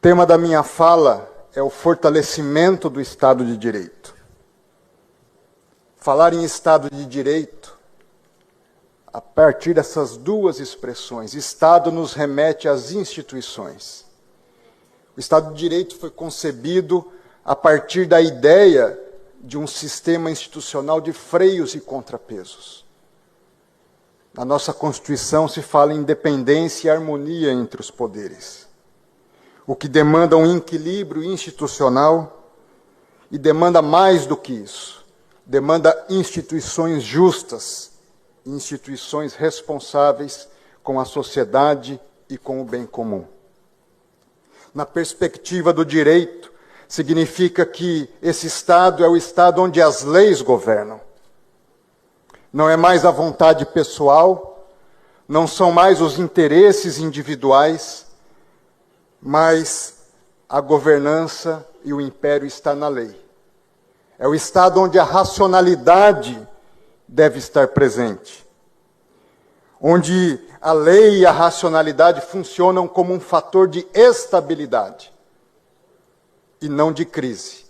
tema da minha fala é o fortalecimento do Estado de Direito. Falar em Estado de Direito, a partir dessas duas expressões, Estado nos remete às instituições. O Estado de Direito foi concebido a partir da ideia de um sistema institucional de freios e contrapesos. Na nossa Constituição se fala em independência e harmonia entre os poderes, o que demanda um equilíbrio institucional e demanda mais do que isso. Demanda instituições justas, instituições responsáveis com a sociedade e com o bem comum. Na perspectiva do direito, significa que esse Estado é o Estado onde as leis governam. Não é mais a vontade pessoal, não são mais os interesses individuais, mas a governança e o império está na lei. É o Estado onde a racionalidade deve estar presente, onde a lei e a racionalidade funcionam como um fator de estabilidade e não de crise.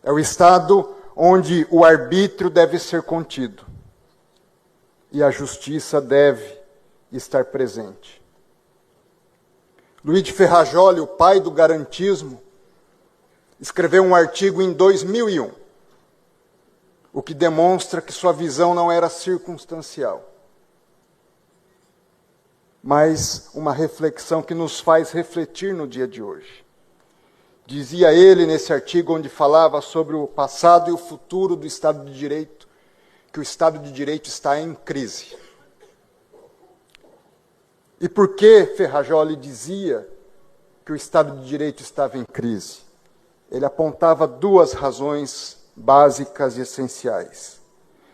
É o Estado onde o arbítrio deve ser contido e a justiça deve estar presente. Luiz de Ferrajoli, o pai do garantismo, escreveu um artigo em 2001, o que demonstra que sua visão não era circunstancial, mas uma reflexão que nos faz refletir no dia de hoje. Dizia ele, nesse artigo onde falava sobre o passado e o futuro do Estado de Direito, que o Estado de Direito está em crise. E por que Ferrajoli dizia que o Estado de Direito estava em crise? Ele apontava duas razões básicas e essenciais.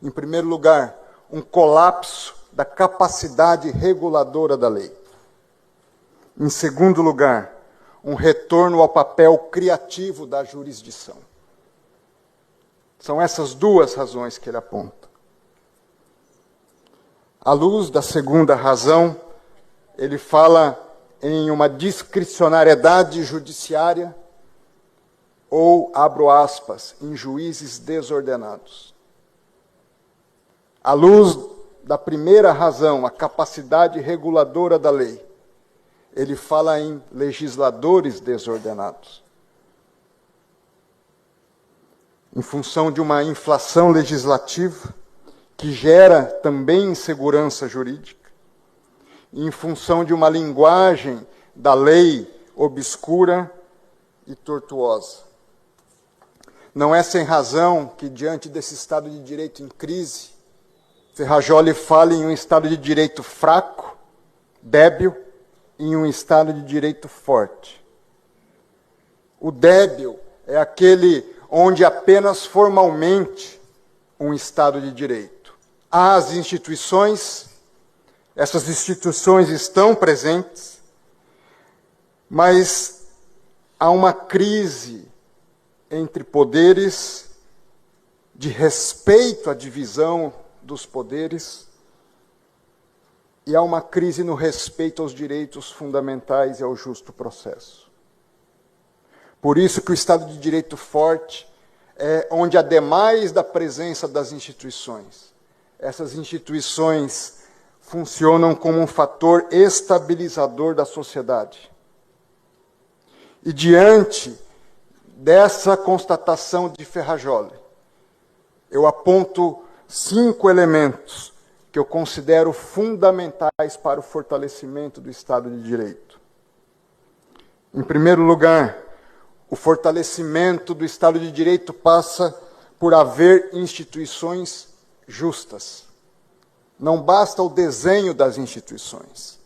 Em primeiro lugar, um colapso da capacidade reguladora da lei. Em segundo lugar, um retorno ao papel criativo da jurisdição. São essas duas razões que ele aponta. À luz da segunda razão, ele fala em uma discricionariedade judiciária ou, abro aspas, em juízes desordenados. À luz da primeira razão, a capacidade reguladora da lei, ele fala em legisladores desordenados. Em função de uma inflação legislativa, que gera também insegurança jurídica, em função de uma linguagem da lei obscura e tortuosa. Não é sem razão que, diante desse Estado de Direito em crise, Ferrajoli fala em um Estado de Direito fraco, débil, e em um Estado de Direito forte. O débil é aquele onde apenas formalmente um Estado de Direito. Há as instituições, essas instituições estão presentes, mas há uma crise entre poderes, de respeito à divisão dos poderes, e há uma crise no respeito aos direitos fundamentais e ao justo processo. Por isso que o Estado de Direito forte é onde, ademais da presença das instituições, essas instituições funcionam como um fator estabilizador da sociedade. E diante dessa constatação de Ferrajoli, eu aponto 5 elementos que eu considero fundamentais para o fortalecimento do Estado de Direito. Em primeiro lugar, o fortalecimento do Estado de Direito passa por haver instituições justas. Não basta o desenho das instituições.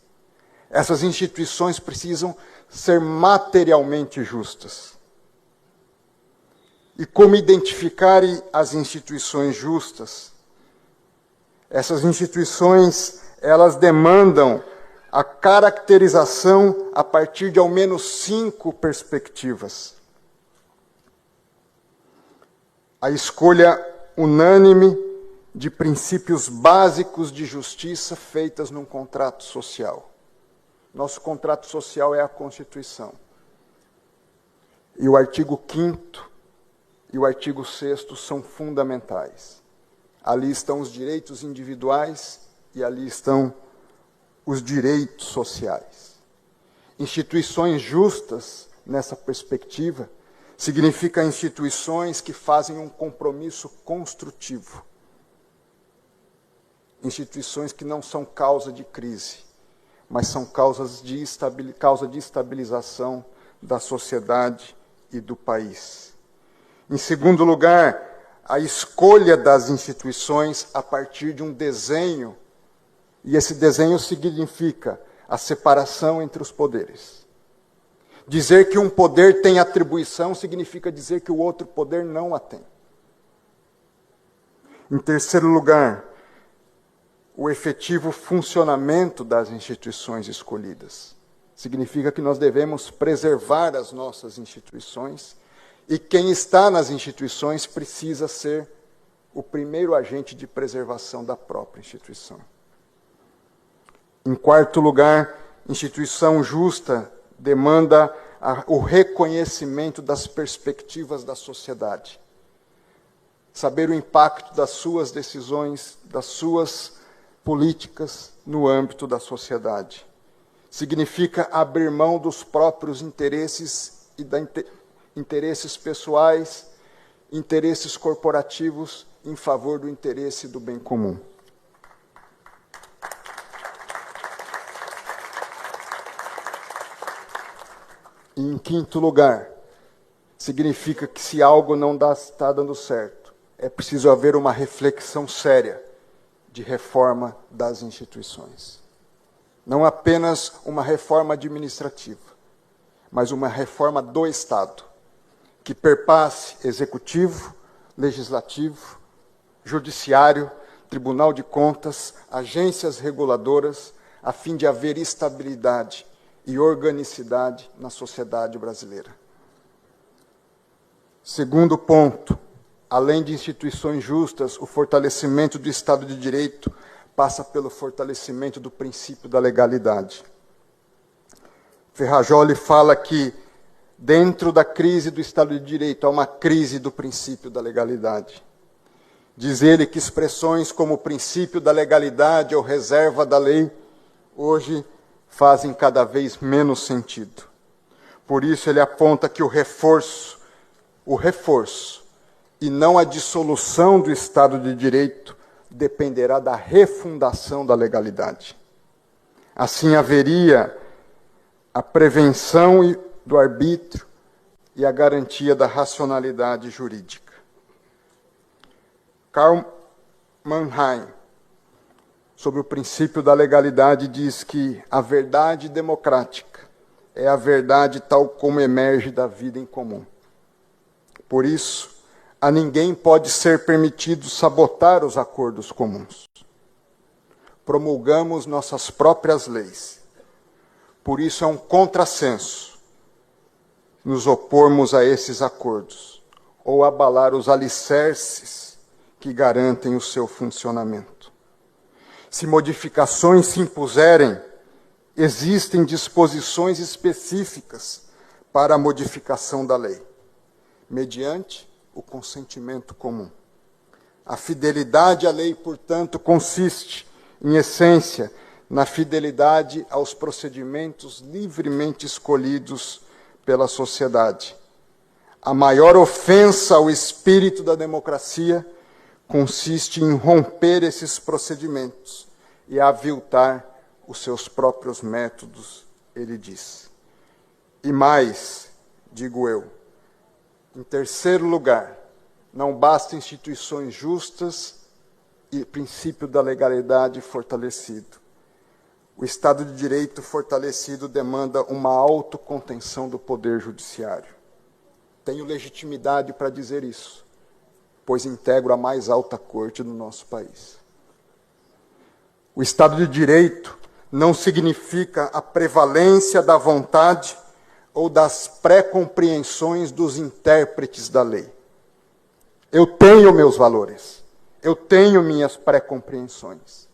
Essas instituições precisam ser materialmente justas. E como identificar as instituições justas? Essas instituições, elas demandam a caracterização a partir de ao menos 5 perspectivas. A escolha unânime de princípios básicos de justiça feitas num contrato social. Nosso contrato social é a Constituição. E o artigo 5º e o artigo 6º são fundamentais. Ali estão os direitos individuais e ali estão os direitos sociais. Instituições justas, nessa perspectiva, significa instituições que fazem um compromisso construtivo. Instituições que não são causa de crise, mas são causa de estabilização da sociedade e do país. Em segundo lugar, a escolha das instituições a partir de um desenho, e esse desenho significa a separação entre os poderes. Dizer que um poder tem atribuição significa dizer que o outro poder não a tem. Em terceiro lugar, o efetivo funcionamento das instituições escolhidas. Significa que nós devemos preservar as nossas instituições e quem está nas instituições precisa ser o primeiro agente de preservação da própria instituição. Em quarto lugar, instituição justa demanda o reconhecimento das perspectivas da sociedade. Saber o impacto das suas decisões, das suas políticas no âmbito da sociedade. Significa abrir mão dos próprios interesses e interesses pessoais, interesses corporativos em favor do interesse do bem comum. E, em quinto lugar, significa que se algo não está dando certo, é preciso haver uma reflexão séria de reforma das instituições. Não apenas uma reforma administrativa, mas uma reforma do Estado, que perpasse executivo, legislativo, judiciário, Tribunal de Contas, agências reguladoras, a fim de haver estabilidade e organicidade na sociedade brasileira. Segundo ponto, além de instituições justas, o fortalecimento do Estado de Direito passa pelo fortalecimento do princípio da legalidade. Ferrajoli fala que, dentro da crise do Estado de Direito, há uma crise do princípio da legalidade. Diz ele que expressões como princípio da legalidade ou reserva da lei, hoje fazem cada vez menos sentido. Por isso ele aponta que o reforço e não a dissolução do Estado de Direito dependerá da refundação da legalidade. Assim haveria a prevenção do arbítrio e a garantia da racionalidade jurídica. Karl Mannheim, sobre o princípio da legalidade, diz que a verdade democrática é a verdade tal como emerge da vida em comum. Por isso, a ninguém pode ser permitido sabotar os acordos comuns. Promulgamos nossas próprias leis. Por isso é um contrassenso nos opormos a esses acordos ou abalar os alicerces que garantem o seu funcionamento. Se modificações se impuserem, existem disposições específicas para a modificação da lei, mediante o consentimento comum. A fidelidade à lei, portanto, consiste, em essência, na fidelidade aos procedimentos livremente escolhidos pela sociedade. A maior ofensa ao espírito da democracia consiste em romper esses procedimentos e aviltar os seus próprios métodos, ele diz. E mais, digo eu, em terceiro lugar, não basta instituições justas e princípio da legalidade fortalecido. O Estado de Direito fortalecido demanda uma autocontenção do Poder Judiciário. Tenho legitimidade para dizer isso, pois integro a mais alta corte do nosso país. O Estado de Direito não significa a prevalência da vontade ou das pré-compreensões dos intérpretes da lei. Eu tenho meus valores, eu tenho minhas pré-compreensões.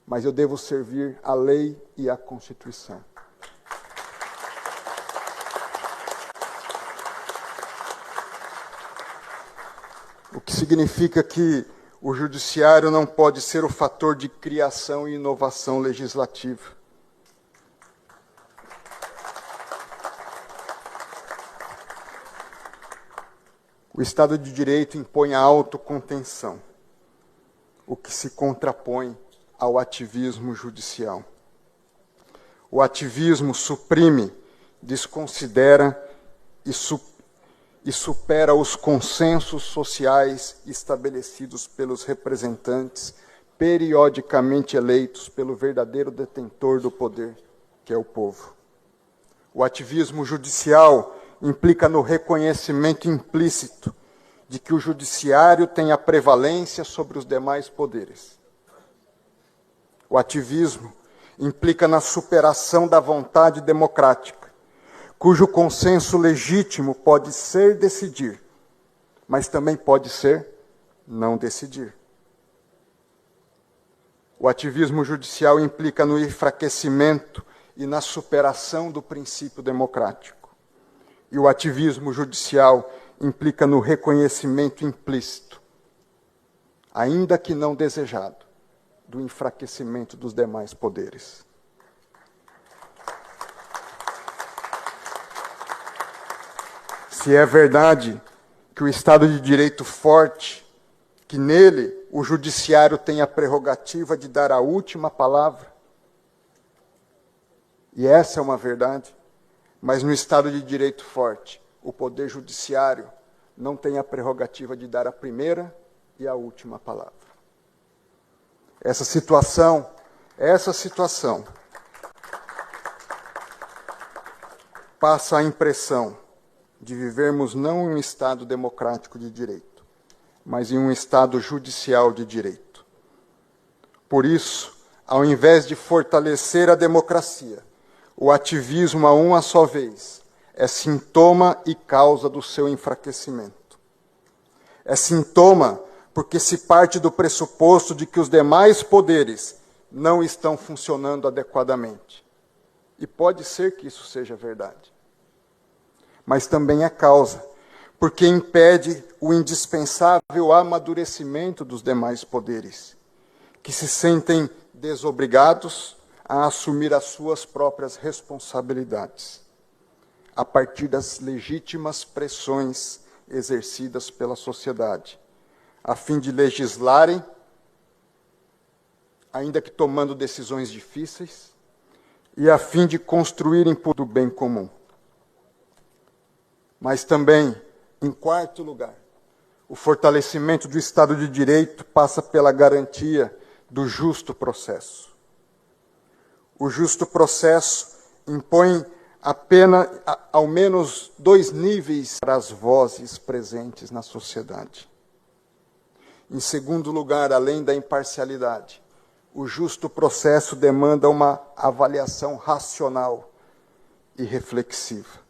mas eu devo servir à lei e à Constituição. O que significa que o judiciário não pode ser o fator de criação e inovação legislativa. O Estado de Direito impõe a autocontenção, o que se contrapõe ao ativismo judicial. O ativismo suprime, desconsidera e supera os consensos sociais estabelecidos pelos representantes periodicamente eleitos pelo verdadeiro detentor do poder, que é o povo. O ativismo judicial implica no reconhecimento implícito de que o judiciário tem a prevalência sobre os demais poderes. O ativismo implica na superação da vontade democrática, cujo consenso legítimo pode ser decidir, mas também pode ser não decidir. O ativismo judicial implica no enfraquecimento e na superação do princípio democrático. E o ativismo judicial implica no reconhecimento implícito, ainda que não desejado, do enfraquecimento dos demais poderes. Se é verdade que o Estado de Direito forte, que nele o judiciário tem a prerrogativa de dar a última palavra, e essa é uma verdade, mas no Estado de Direito forte, o Poder Judiciário não tem a prerrogativa de dar a primeira e a última palavra. Essa situação passa a impressão de vivermos não em um Estado democrático de direito, mas em um Estado judicial de direito. Por isso, ao invés de fortalecer a democracia, o ativismo a uma só vez é sintoma e causa do seu enfraquecimento. É sintoma porque se parte do pressuposto de que os demais poderes não estão funcionando adequadamente. E pode ser que isso seja verdade. Mas também é causa, porque impede o indispensável amadurecimento dos demais poderes, que se sentem desobrigados a assumir as suas próprias responsabilidades, a partir das legítimas pressões exercidas pela sociedade, a fim de legislarem, ainda que tomando decisões difíceis, e a fim de construírem por o bem comum. Mas também, em quarto lugar, o fortalecimento do Estado de Direito passa pela garantia do justo processo. O justo processo impõe apenas, ao menos, 2 níveis para as vozes presentes na sociedade. Em segundo lugar, além da imparcialidade, o justo processo demanda uma avaliação racional e reflexiva.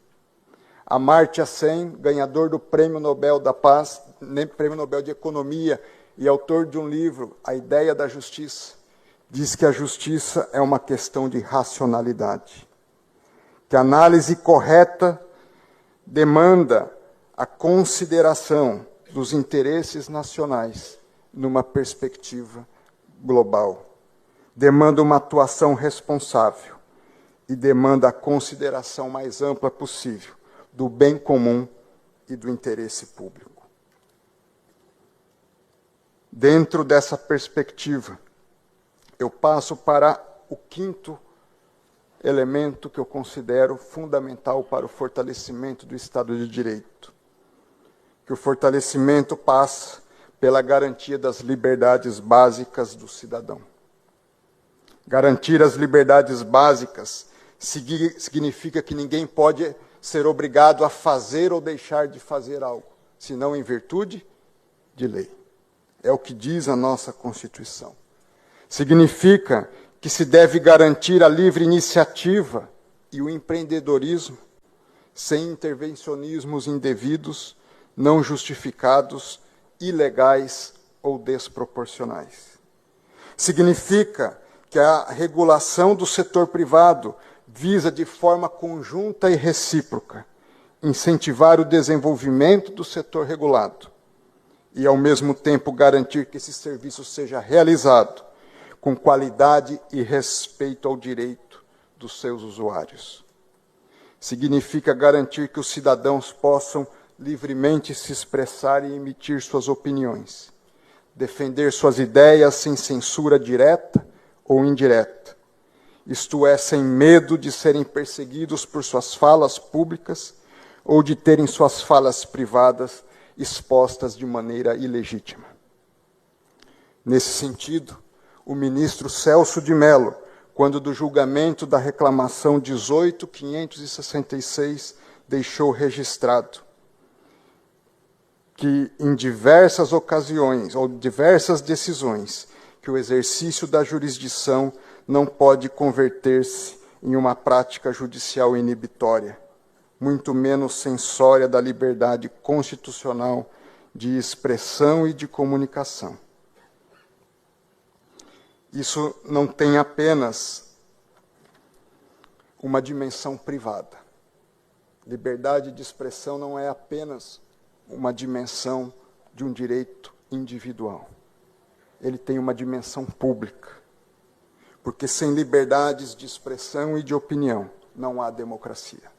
Amartya Sen, ganhador do Prêmio Nobel da Paz, Prêmio Nobel de Economia e autor de um livro, A Ideia da Justiça, diz que a justiça é uma questão de racionalidade, que a análise correta demanda a consideração dos interesses nacionais numa perspectiva global, demanda uma atuação responsável e demanda a consideração mais ampla possível do bem comum e do interesse público. Dentro dessa perspectiva, eu passo para o quinto elemento que eu considero fundamental para o fortalecimento do Estado de Direito. Que o fortalecimento passa pela garantia das liberdades básicas do cidadão. Garantir as liberdades básicas significa que ninguém pode ser obrigado a fazer ou deixar de fazer algo, senão em virtude de lei. É o que diz a nossa Constituição. Significa que se deve garantir a livre iniciativa e o empreendedorismo sem intervencionismos indevidos, não justificados, ilegais ou desproporcionais. Significa que que a regulação do setor privado visa, de forma conjunta e recíproca, incentivar o desenvolvimento do setor regulado e, ao mesmo tempo, garantir que esse serviço seja realizado com qualidade e respeito ao direito dos seus usuários. Significa garantir que os cidadãos possam livremente se expressar e emitir suas opiniões, defender suas ideias sem censura direta ou indireta, isto é, sem medo de serem perseguidos por suas falas públicas ou de terem suas falas privadas expostas de maneira ilegítima. Nesse sentido, o ministro Celso de Mello, quando do julgamento da reclamação 18.566, deixou registrado que, em diversas ocasiões ou diversas decisões, que o exercício da jurisdição não pode converter-se em uma prática judicial inibitória, muito menos censória da liberdade constitucional de expressão e de comunicação. Isso não tem apenas uma dimensão privada. Liberdade de expressão não é apenas uma dimensão de um direito individual. Ele tem uma dimensão pública. Porque sem liberdades de expressão e de opinião, não há democracia.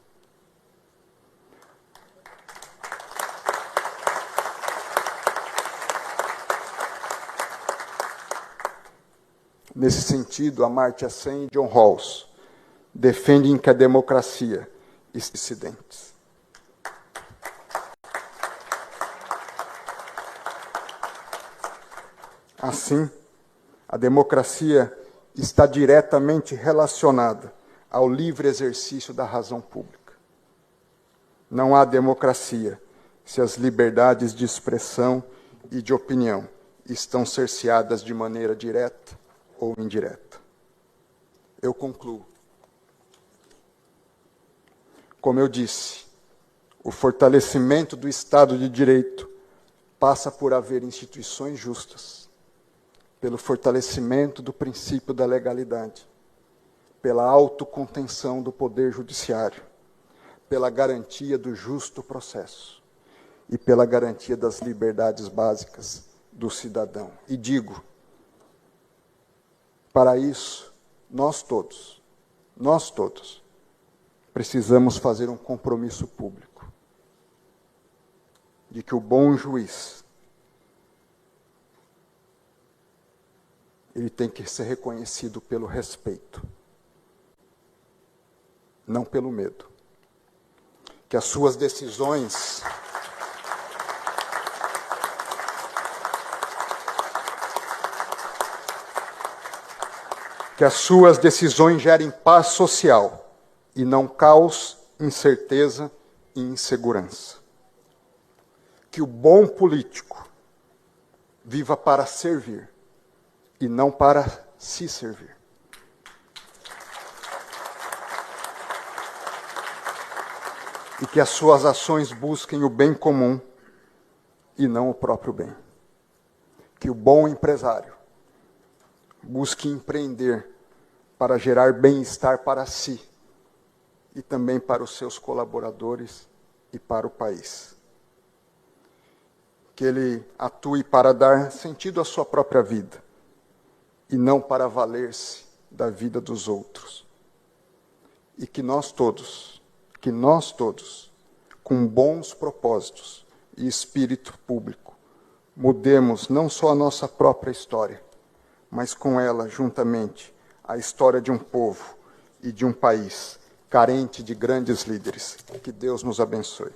Nesse sentido, Amartya Sen e John Rawls defendem que a democracia está em dissidentes. Assim, a democracia está diretamente relacionada ao livre exercício da razão pública. Não há democracia se as liberdades de expressão e de opinião estão cerceadas de maneira direta ou indireta. Eu concluo. Como eu disse, o fortalecimento do Estado de Direito passa por haver instituições justas, pelo fortalecimento do princípio da legalidade, pela autocontenção do poder judiciário, pela garantia do justo processo e pela garantia das liberdades básicas do cidadão. E digo, para isso, nós todos, precisamos fazer um compromisso público de que o bom juiz, ele tem que ser reconhecido pelo respeito, não pelo medo. Que as suas decisões gerem paz social e não caos, incerteza e insegurança. Que o bom político viva para servir e não para se servir. E que as suas ações busquem o bem comum e não o próprio bem. Que o bom empresário busque empreender para gerar bem-estar para si e também para os seus colaboradores e para o país. Que ele atue para dar sentido à sua própria vida e não para valer-se da vida dos outros. E que nós todos, com bons propósitos e espírito público, mudemos não só a nossa própria história, mas com ela, juntamente, a história de um povo e de um país carente de grandes líderes. Que Deus nos abençoe.